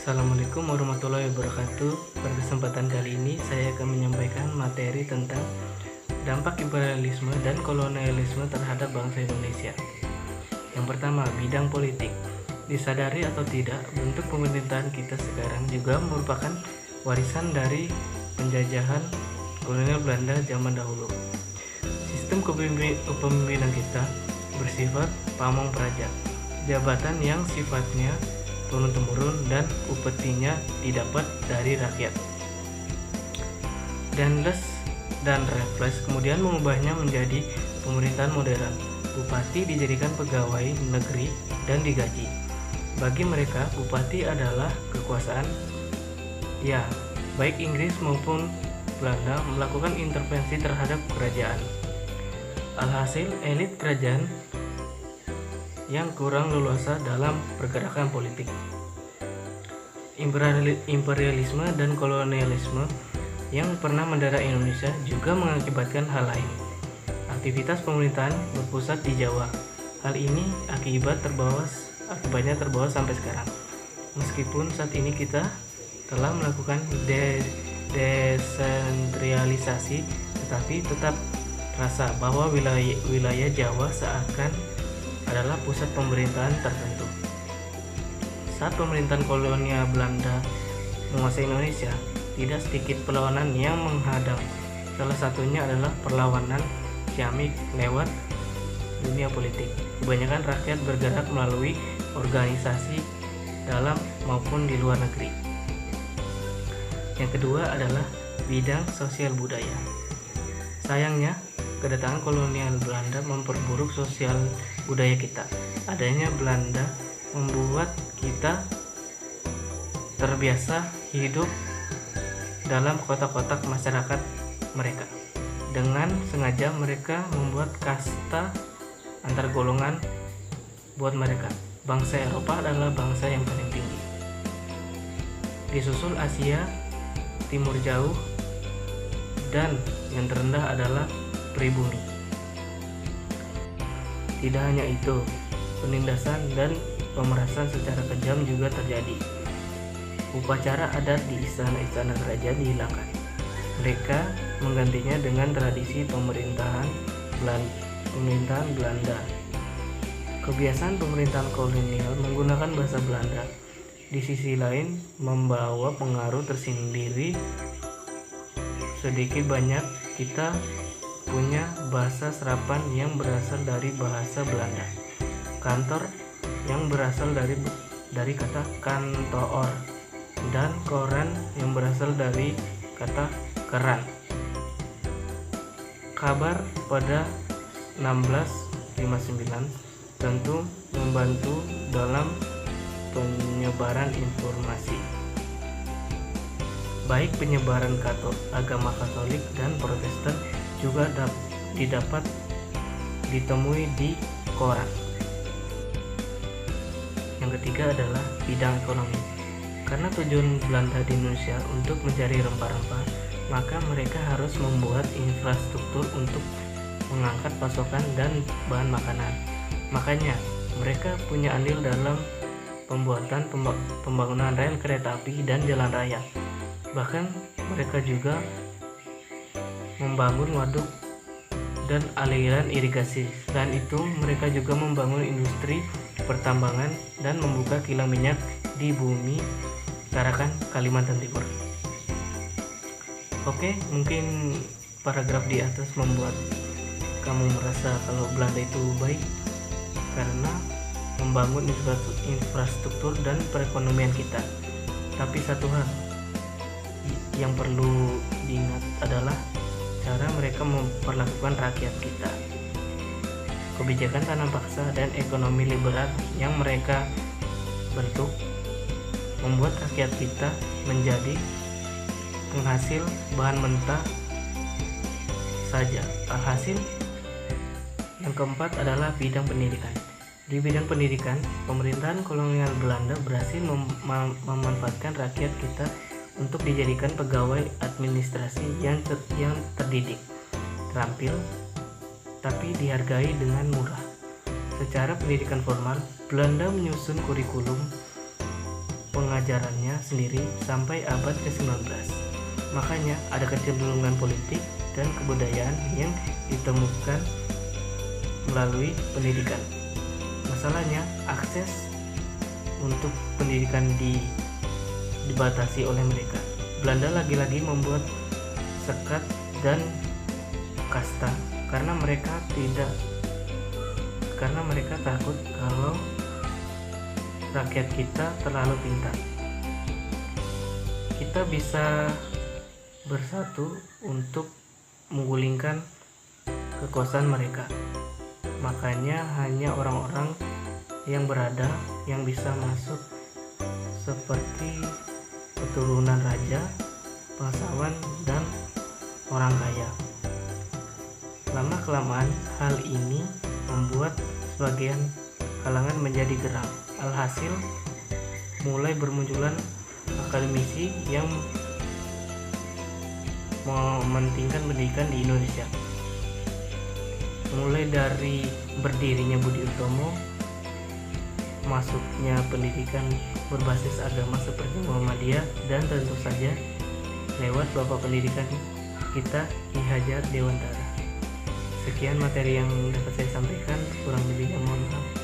Assalamualaikum warahmatullahi wabarakatuh. Pada kesempatan kali ini saya akan menyampaikan materi tentang dampak imperialisme dan kolonialisme terhadap bangsa Indonesia. Yang pertama, bidang politik. Disadari atau tidak, bentuk pemerintahan kita sekarang juga merupakan warisan dari penjajahan kolonial Belanda zaman dahulu. Sistem kepemimpinan kita bersifat pamong praja, jabatan yang sifatnya turun-temurun dan upetinya didapat dari rakyat. Daniels dan Raffles kemudian mengubahnya menjadi pemerintahan modern. Bupati dijadikan pegawai negeri dan digaji. Bagi mereka, bupati adalah kekuasaan. Ya, baik Inggris maupun Belanda melakukan intervensi terhadap kerajaan. Alhasil, elit kerajaan yang kurang leluasa dalam pergerakan politik. Imperialisme dan kolonialisme yang pernah mendera Indonesia juga mengakibatkan hal lain. Aktivitas pemerintahan berpusat di Jawa. Hal ini akibatnya terbawa sampai sekarang. Meskipun saat ini kita telah melakukan desentralisasi, tetapi tetap terasa bahwa wilayah Jawa seakan adalah pusat pemerintahan tertentu. Saat pemerintahan kolonial Belanda menguasai Indonesia, tidak sedikit perlawanan yang menghadang. Salah satunya adalah perlawanan Ciamik lewat dunia politik. Kebanyakan rakyat bergerak melalui organisasi dalam maupun di luar negeri. Yang kedua adalah bidang sosial budaya. Sayangnya, kedatangan kolonial Belanda memperburuk sosial budaya kita. Adanya Belanda membuat kita terbiasa hidup dalam kotak-kotak masyarakat mereka. Dengan sengaja mereka membuat kasta antar golongan buat mereka. Bangsa Eropa adalah bangsa yang paling tinggi. Disusul Asia, Timur Jauh, dan yang terendah adalah pribumi. Tidak hanya itu, penindasan dan pemerasan secara kejam juga terjadi. Upacara adat di istana-istana kerajaan dihilangkan. Mereka menggantinya dengan tradisi pemerintahan Belanda. Kebiasaan pemerintahan kolonial menggunakan bahasa Belanda di sisi lain membawa pengaruh tersendiri. Sedikit banyak kita punya bahasa serapan yang berasal dari bahasa Belanda. Kantor yang berasal dari kata kantoor, dan koran yang berasal dari kata keran. Kabar pada 1659 tentu membantu dalam penyebaran informasi. Baik penyebaran agama Katolik dan Protestan juga didapat ditemui di koran. Yang ketiga adalah bidang ekonomi. Karena tujuan Belanda di Indonesia untuk mencari rempah-rempah, maka mereka harus membuat infrastruktur untuk mengangkat pasokan dan bahan makanan. Makanya mereka punya andil dalam pembangunan rel kereta api dan jalan raya. Bahkan mereka juga membangun waduk dan aliran irigasi. Selain itu, mereka juga membangun industri pertambangan dan membuka kilang minyak di bumi Tarakan, Kalimantan Timur. Oke, mungkin paragraf di atas membuat kamu merasa kalau Belanda itu baik karena membangun infrastruktur dan perekonomian kita. Tapi satu hal yang perlu diingat adalah cara mereka memperlakukan rakyat kita. Kebijakan tanam paksa dan ekonomi liberal yang mereka bentuk membuat rakyat kita menjadi penghasil bahan mentah saja. Alhasil, yang keempat adalah bidang pendidikan. Di bidang pendidikan, pemerintahan kolonial Belanda berhasil memanfaatkan rakyat kita untuk dijadikan pegawai administrasi yang terdidik, terampil, tapi dihargai dengan murah. Secara pendidikan formal, Belanda menyusun kurikulum pengajarannya sendiri sampai abad ke-19. Makanya ada kecenderungan politik dan kebudayaan yang ditemukan melalui pendidikan. Masalahnya, akses untuk pendidikan dibatasi oleh mereka. Belanda lagi-lagi membuat sekat dan kasta karena mereka takut kalau rakyat kita terlalu pintar. Kita bisa bersatu untuk menggulingkan kekuasaan mereka. Makanya hanya orang-orang yang berada yang bisa masuk, seperti keturunan raja, bangsawan, dan orang kaya. Lama-kelamaan hal ini membuat sebagian kalangan menjadi geram. Alhasil mulai bermunculan akademisi yang mementingkan pendidikan di Indonesia. Mulai dari berdirinya Budi Utomo, masuknya pendidikan berbasis agama seperti Muhammadiyah, dan tentu saja lewat Bapak Pendidikan kita Ki Hajar Dewantara. Sekian materi yang dapat saya sampaikan, kurang lebihnya mohon maaf.